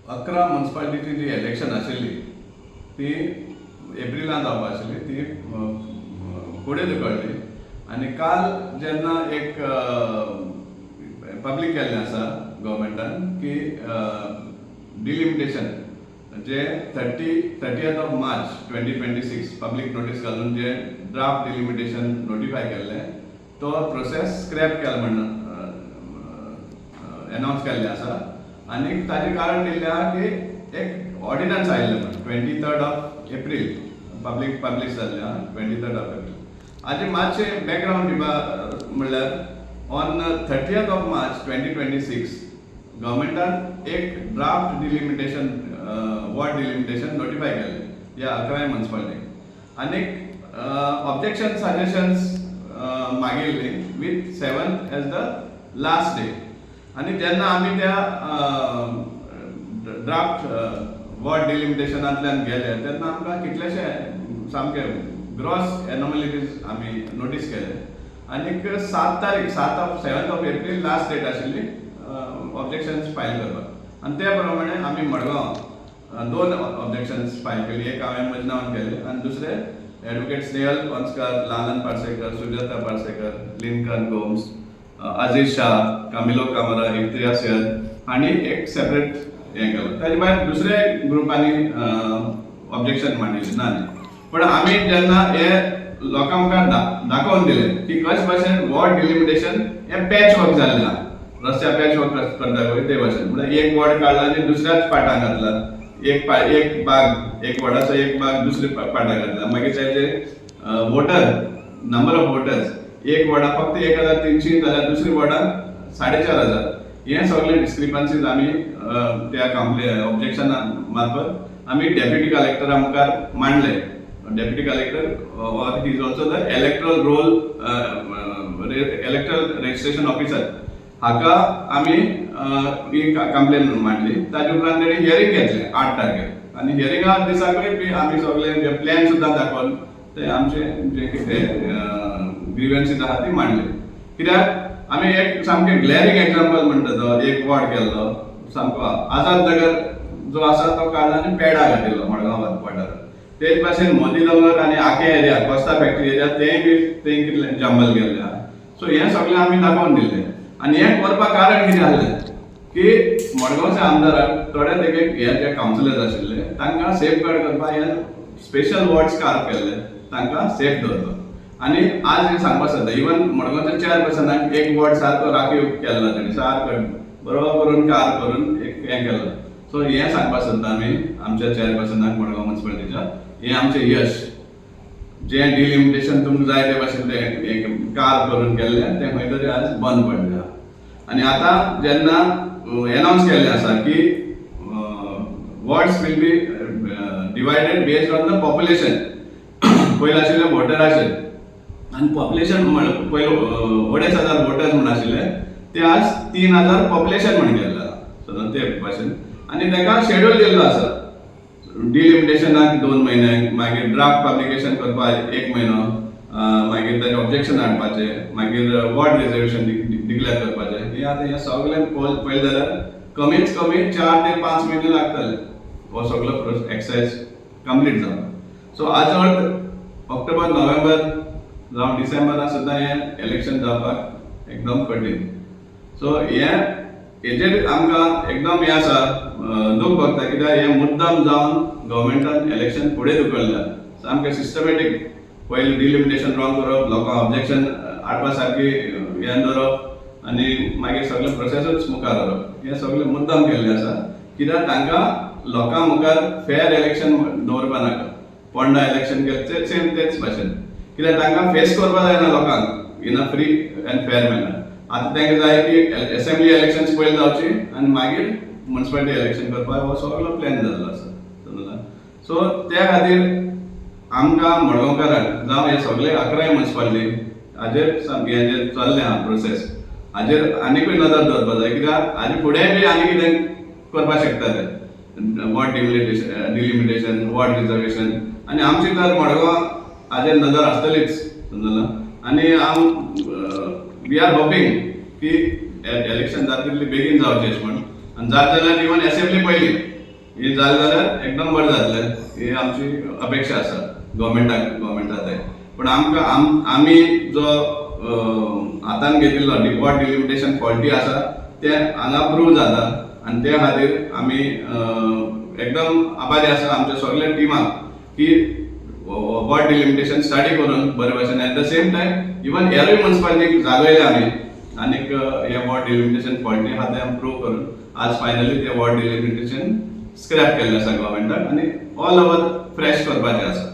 11 म्युनिसिपालिटीची जी election आशिल्ली ती एप्रिलांत जावपाक आशिल्ली ती फुडें धुकळ्ळी आनी काल जेन्ना एक पब्लीक केल्लें आसा गव्हर्मेंटान की डिलिमिटेशन जे 30th of March 2026 public notice घालून जे ड्राफ्ट डिलिमिटेशन नोटिफाय केल्लें तो प्रोसेस स्क्रॅप केला म्हणून अनाउन्स केल्लें आसा आनी ताजें कारण दिल्लें आहा की एक ऑर्डिनन्स आयिल्लें म्हणून 23rd of April public publish जाल्लें आहा 23rd of April. हाजें मातशें बॅकग्रावंड दिवपाक म्हणल्यार ऑन 30th of March 2026 गव्हर्मेंटान एक draft delimitation ward delimitation notify केल्लें ह्या 11 म्युनिसिपालिटीक आनीक ऑब्जेक्शन सजेशन्स मागिल्ली with 7th as the last day. आनी जेन्ना आमी त्या ड्राफ्ट वॉर्ड डिलिमिटेशनांतल्यान गेले तेन्ना आमकां कितलेशे सामके ग्रॉस एनॉमॅलिटीज आमी नोटीस केले आनीक 7th of April last date आशिल्ली ऑब्जेक्शन्स फायल करपाक आनी त्या प्रमाणे आमी मडगांव 2 ऑब्जेक्शन्स फायल केली. एक हांवें म्हज्या नांवान केलें आनी दुसरें एडवोकेट स्नेहल पंचकार, लालन पार्सेकर, सुजाता पार्सेकर, लिंकन गोम्स, अजीज शाह, कामिलो कामरा, इफ्तियार सैयद हांणी एक सेपरेट हें केलें. ताजे भायर दुसरे ग्रुपांनी ऑब्जेक्शन मांडिल्लें ना. पण आमी जेन्ना हे लोकां मुखार दाखोवन दिलें की कशे भाशेन वॉर्ड डिलिमिटेशन हें पॅच वर्क जाल्लें आहा. रस्त्या पॅच वर्क करता पळय ते भाशेन म्हणल्यार एक वॉर्ड काडला आनी दुसऱ्याच पाटां घातला. एक भाग एक वॉर्डाचो एक भाग दुसऱ्या पाटां घातला. मागीर तेजे वोटर नंबर ऑफ वोटर्स एक वॉर्डाक फक्त 1300 जाल्यार दुसरी वॉर्डाक 4500. हे सगळे डिस्क्रिपन्सीज आमी त्या ऑब्जेक्शना मार्फत आमी डेप्युटी कलेक्टरा मुखार मांडले. डेप्युटी कलेक्टर और he is also the electoral roll electoral registration officer हाका आमी ही कंप्लेन मांडली. ताजे उपरांत तेणी हियरिंग घेतलें 8 तारखेर आनी हियरिंगा दिसाकूय बी आमी सगळे जे प्लॅन सुद्दां दाखोवन ते आमचे जे कितें ग्रीव्हन्सीज आहा ती मांडली. कित्याक आमी एक सामकें ग्लॅरिंग एग्जांपल म्हणटा तो एक वॉर्ड केल्लो सामको आझाद नगर जो आसा तो काडला आनी पेडा घातिल्लो मडगांव वाठारांत. तेच भाशेन मोदी नगर आनी आखे एरिया कोस्ता फॅक्टरी एरिया तेय बी थंय कितलें जंगल गेल्लें आहा. सो हें सगळें आमी दाखोवन दिल्लें आनी हें करपाक कारण कितें आसलें की मडगांवचे आमदाराक थोडे तेगे हे जे कावन्सिलर्स आशिल्ले तांकां सेफ गार्ड करपाक हे स्पेशल वॉर्ड्स कार्व केल्ले तांकां सेफ दवरपाक. आनी आज हें सांगपाक सोदता इवन मडगांवच्या चेअरपर्सनाक एक वॉर्ड सारको राखीव केल्लो तेणी सारको बरो करून कार्व करून एक हें केल्लो. सो हें सांगपाक सोदता आमी आमच्या चेअरपर्सनाक मडगांव म्युनिसिपालिटीच्या हें आमचें यश. जें डिलिमिटेशन तुमकां जाय ते भाशेन तें कार्व करून केल्लें तें खंय तरी आज बंद पडलें आहा. आनी आतां जेन्ना अनाउन्स केल्लें आसा की wards will be divided based on the population. पयलीं आशिल्ले वोटराचे आनी पॉप्युलेशन म्हणल्यार पयलीं 2,500 वोटर्स म्हण आशिल्ले ते आज 3,000 पॉप्युलेशन म्हण केल्लें आहा. सो ते भाशेन आनी ताका शेड्यूल दिल्लो आसा. डिलिमिटेशनाक 2 म्हयने, मागीर ड्राफ्ट पब्लिकेशन करपाक 1 म्हयनो, मागीर ताचें ऑब्जेक्शन हाडपाचें, मागीर वॉर्ड रिजर्वेशन डिक्लेअर करपाचें. हें आतां हें सगळें पळयलें जाल्यार कमीत कमी 4 ते 5 म्हयने लागतले हो सगळो एक्सरसाइज कंप्लीट जावपाक. सो आज ऑक्टोबर, नोव्हेंबर जावं डिसेंबरान सुद्दां हें इलेक्शन जावपाक एकदम कठीण. सो हेजेर आमकां एकदम हें आसा दूख भोगता कित्याक हें मुद्दाम जावन गव्हर्मेंटान इलेक्शन फुडें धुकळ्ळां. सामकें सिस्टमॅटीक पयलीं डिलिमिटेशन रॉंग करप, लोकांक ऑब्जेक्शन हाडपा सारकी हें दवरप आनी मागीर सगळें प्रोसेसूच मुखार व्हरप हें सगळें मुद्दाम केल्लें आसा. कित्याक तांकां लोकां मुखार फेर इलेक्शन दवरपा नाका. पोंडा इलेक्शन केलें सेम तेच भाशेन कित्याक तांकां फेस करपा जायना लोकांक इन अ फ्री एंड फेर मॅनर. आतां तांकां जाय की असेंब्ली इलेक्शन्स पयलीं जावची आनी मागीर म्युनिसिपालिटी इलेक्शन करपाक हो सगळो प्लॅन जाल्लो आसा. सो त्या खातीर आमकां मडगांवकारांक जावं हे सगळे 11 म्युनिसिपालिटी हाजेर सामकें हें जें चल्लें आहा प्रोसेस हाजेर आनीकूय नदर दवरपाक जाय. कित्याक हाजे फुडेंय बी आनी कितें करपाक शकता ते वॉर्ड डिलिमिटेशन, वॉर्ड रिजर्वेशन आनी आमची तर मडगांव हाजेर नदर आसतलीच. समजलें. आनी वी आर होपिंग की इलेक्शन जाता तितली बेगीन जावचें अशें म्हण आनी जाता जाल्यार इवन असेंब्ली पयली ही जालें जाल्यार एकदम बरें जातलें ही आमची अपेक्षा आसा गव्हर्मेंटाक पूण आमी जो हातान घेतिल्लो डिपॉट डिलिमिटेशन फॉल्टी आसा ते हांगा प्रूव जाता आनी ते खातीर आमी एकदम आभारी आसा आमच्या सगळ्या टिमाक की वॉर्ड डिलिमिटेशन स्टडी करून बरे भशेन at the same time even हेरूय म्युनिसिपालिटीक जागयले आमी आनीक हे वॉर्ड डिलिमिटेशन फॉल्टी आहा ते प्रूव करून आज फायनली ते वॉर्ड डिलिमिटेशन स्क्रॅप केल्लें आसा गव्हर्मेंटाक आनी ऑल ओवर फ्रेश करपाचें आसा.